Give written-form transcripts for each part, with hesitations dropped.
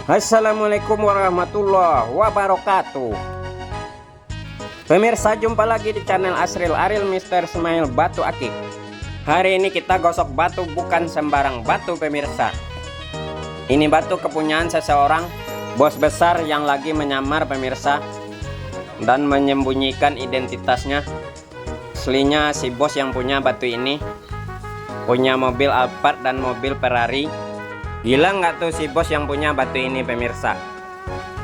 Assalamualaikum warahmatullahi wabarakatuh. Pemirsa, jumpa lagi di channel Asril Aril Mr. Smile Batu Akik. Hari ini kita gosok batu, bukan sembarang batu pemirsa. Ini batu kepunyaan seseorang bos besar yang lagi menyamar pemirsa, dan menyembunyikan identitasnya. Aslinya si bos yang punya batu ini punya mobil Alphard dan mobil Ferrari. Gila nggak tuh si bos yang punya batu ini pemirsa.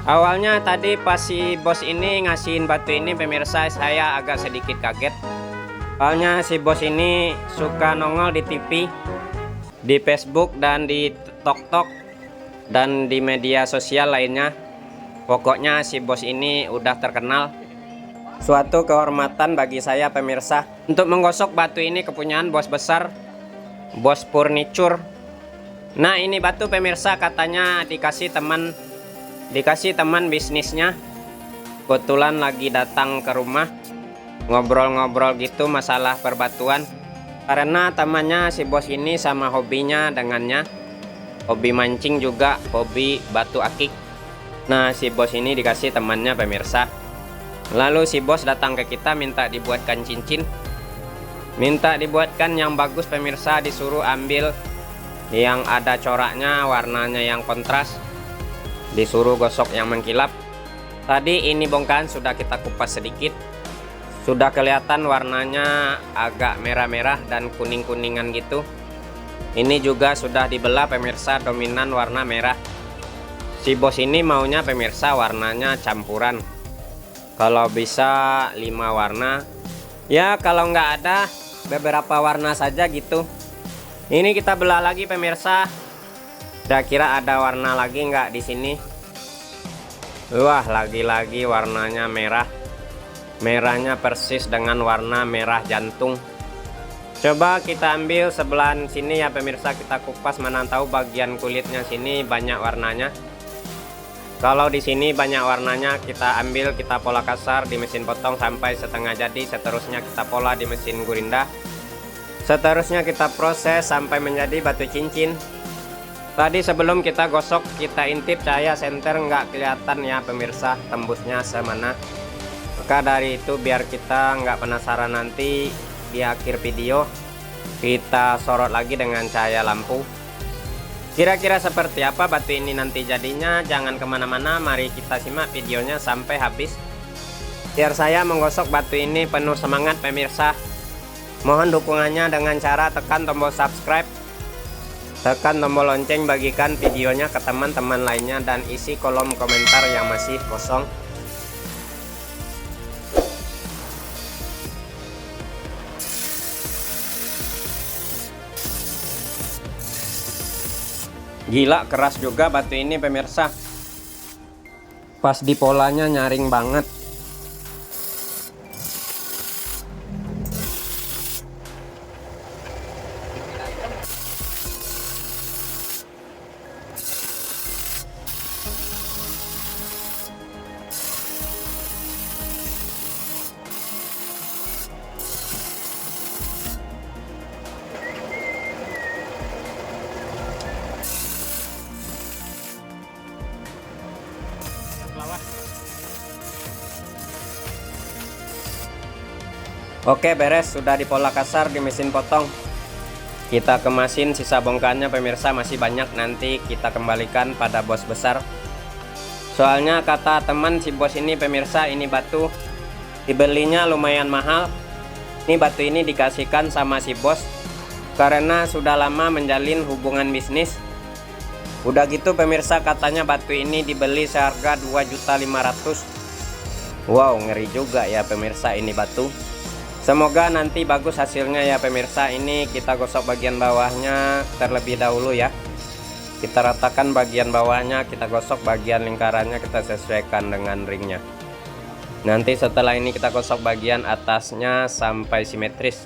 Awalnya tadi pas si bos ini ngasihin batu ini pemirsa, saya agak sedikit kaget. Soalnya si bos ini suka nongol di TV, di Facebook, dan di TikTok, dan di media sosial lainnya. Pokoknya si bos ini udah terkenal. Suatu kehormatan bagi saya pemirsa untuk menggosok batu ini kepunyaan bos besar, bos furniture. Nah, ini batu pemirsa katanya dikasih teman bisnisnya. Kebetulan lagi datang ke rumah, ngobrol-ngobrol gitu masalah perbatuan. Karena temannya si bos ini sama hobinya dengannya, hobi mancing juga, hobi batu akik. Nah, si bos ini dikasih temannya pemirsa. Lalu si bos datang ke kita minta dibuatkan cincin, minta dibuatkan yang bagus pemirsa, disuruh ambil yang ada coraknya, warnanya yang kontras, disuruh gosok yang mengkilap. Tadi ini bongkahan sudah kita kupas sedikit, sudah kelihatan warnanya agak merah-merah dan kuning-kuningan gitu. Ini juga sudah dibelah pemirsa, dominan warna merah. Si bos ini maunya pemirsa warnanya campuran, kalau bisa 5 warna ya, kalau nggak ada beberapa warna saja gitu. Ini kita belah lagi pemirsa. Kira-kira ada warna lagi nggak di sini? Wah, lagi-lagi warnanya merah. Merahnya persis dengan warna merah jantung. Coba kita ambil sebelah sini ya pemirsa, kita kupas, mana tahu bagian kulitnya sini banyak warnanya. Kalau di sini banyak warnanya, kita ambil, kita pola kasar di mesin potong sampai setengah jadi. Seterusnya kita pola di mesin gurinda. Seterusnya kita proses sampai menjadi batu cincin. Tadi sebelum kita gosok kita intip cahaya senter, nggak kelihatan ya pemirsa tembusnya semana. Maka dari itu biar kita nggak penasaran, nanti di akhir video kita sorot lagi dengan cahaya lampu. Kira-kira seperti apa batu ini nanti jadinya? Jangan kemana-mana, mari kita simak videonya sampai habis, biar saya menggosok batu ini penuh semangat pemirsa. Mohon dukungannya dengan cara tekan tombol subscribe, tekan tombol lonceng, bagikan videonya ke teman-teman lainnya, dan isi kolom komentar yang masih kosong. Gila keras juga batu ini pemirsa, pas di polanya nyaring banget. Oke, beres, sudah dipola kasar di mesin potong. Kita kemasin sisa bongkahannya pemirsa, masih banyak, nanti kita kembalikan pada bos besar. Soalnya kata teman si bos ini pemirsa, ini batu dibelinya lumayan mahal. Ini batu ini dikasihkan sama si bos karena sudah lama menjalin hubungan bisnis. Udah gitu pemirsa, katanya batu ini dibeli seharga 2.500.000. Wow, ngeri juga ya pemirsa ini batu. Semoga nanti bagus hasilnya ya pemirsa. Ini kita gosok bagian bawahnya terlebih dahulu ya. Kita ratakan bagian bawahnya, kita gosok bagian lingkarannya, kita sesuaikan dengan ringnya. Nanti setelah ini kita gosok bagian atasnya sampai simetris,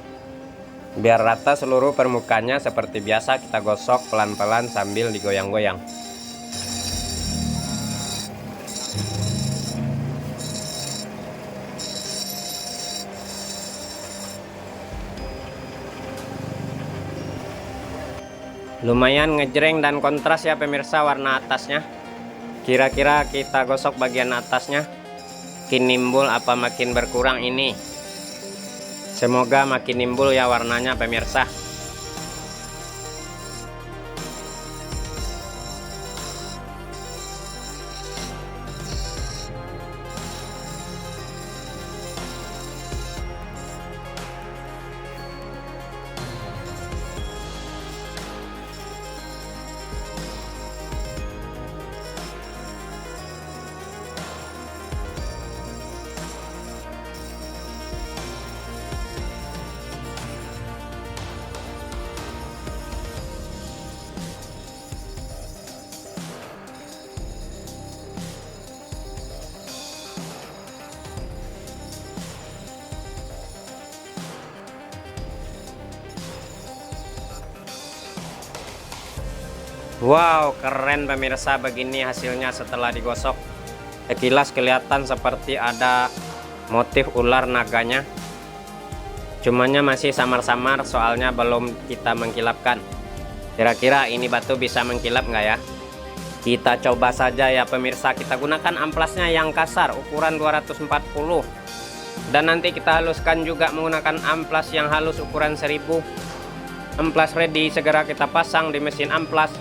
biar rata seluruh permukaannya. Seperti biasa kita gosok pelan-pelan sambil digoyang-goyang. Lumayan ngejreng dan kontras ya pemirsa warna atasnya. Kira-kira kita gosok bagian atasnya, makin nimbul apa makin berkurang ini? Semoga makin nimbul ya warnanya pemirsa. Wow, keren pemirsa, begini hasilnya setelah digosok. Sekilas kelihatan seperti ada motif ular naganya. Cumanya masih samar-samar soalnya belum kita mengkilapkan. Kira-kira ini batu bisa mengkilap nggak ya? Kita coba saja ya pemirsa. Kita gunakan amplasnya yang kasar, ukuran 240. Dan nanti kita haluskan juga menggunakan amplas yang halus ukuran 1000. Amplas ready, segera kita pasang di mesin amplas.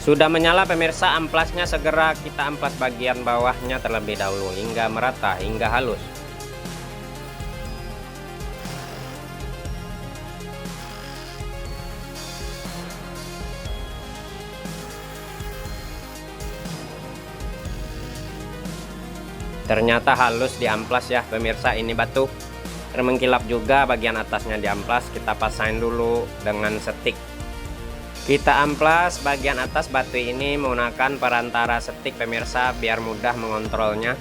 Sudah menyala pemirsa, amplasnya segera kita amplas bagian bawahnya terlebih dahulu hingga merata, hingga halus. Ternyata halus di amplas ya pemirsa, ini batu. Mengkilap juga bagian atasnya di amplas. Kita pasangin dulu dengan setik. Kita amplas bagian atas batu ini menggunakan perantara setik pemirsa, biar mudah mengontrolnya,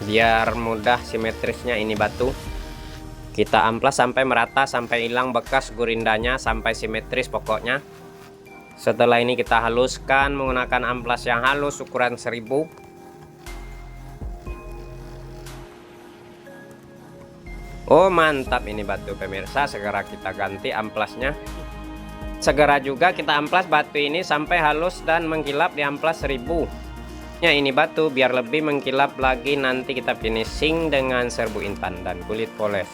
biar mudah simetrisnya ini batu. Kita amplas sampai merata, sampai hilang bekas gurindanya, sampai simetris pokoknya. Setelah ini kita haluskan menggunakan amplas yang halus ukuran 1000. Oh mantap ini batu pemirsa, segera kita ganti amplasnya. Segera juga kita amplas batu ini sampai halus dan mengkilap di amplas 1000. Ya ini batu biar lebih mengkilap lagi, nanti kita finishing dengan serbu intan dan kulit poles.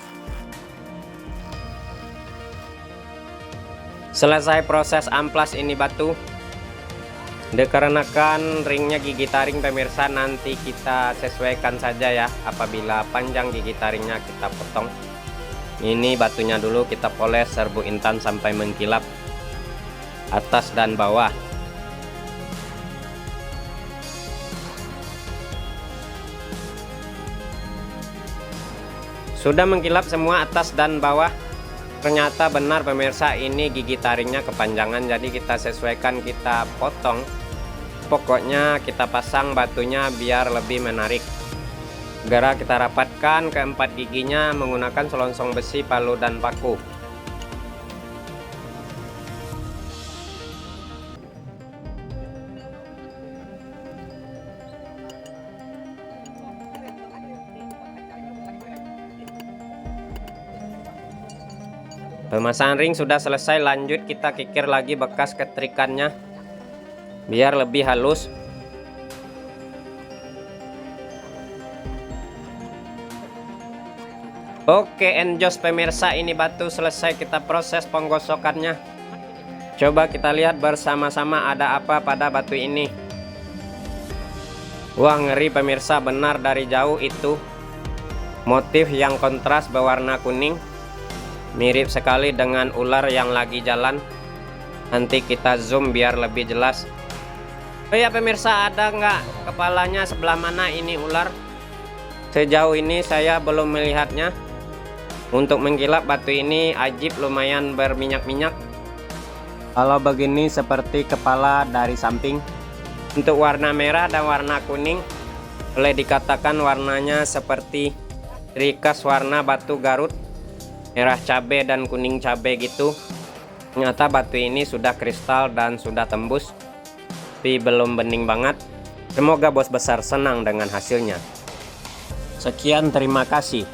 Selesai proses amplas ini batu. Dikarenakan ringnya gigi taring pemirsa, nanti kita sesuaikan saja ya. Apabila panjang gigi taringnya kita potong. Ini batunya dulu kita poles serbu intan sampai mengkilap atas dan bawah. Sudah mengkilap semua atas dan bawah. Ternyata benar pemirsa, ini gigi taringnya kepanjangan, jadi kita sesuaikan, kita potong. Pokoknya kita pasang batunya biar lebih menarik. Segera kita rapatkan keempat giginya menggunakan selongsong besi, palu dan paku. Pemasangan ring sudah selesai, lanjut kita kikir lagi bekas ketrikannya biar lebih halus. Oke enjos pemirsa, ini batu selesai kita proses penggosokannya. Coba kita lihat bersama-sama ada apa pada batu ini. Wah ngeri pemirsa, benar dari jauh itu motif yang kontras berwarna kuning. Mirip sekali dengan ular yang lagi jalan. Nanti kita zoom biar lebih jelas. Oh ya pemirsa, ada nggak kepalanya sebelah mana ini ular? Sejauh ini saya belum melihatnya. Untuk mengkilap batu ini ajib, lumayan berminyak-minyak. Kalau begini seperti kepala dari samping. Untuk warna merah dan warna kuning, boleh dikatakan warnanya seperti rikas warna batu Garut. Merah cabai dan kuning cabai gitu. Ternyata batu ini sudah kristal dan sudah tembus, tapi belum bening banget. Semoga bos besar senang dengan hasilnya. Sekian, terima kasih.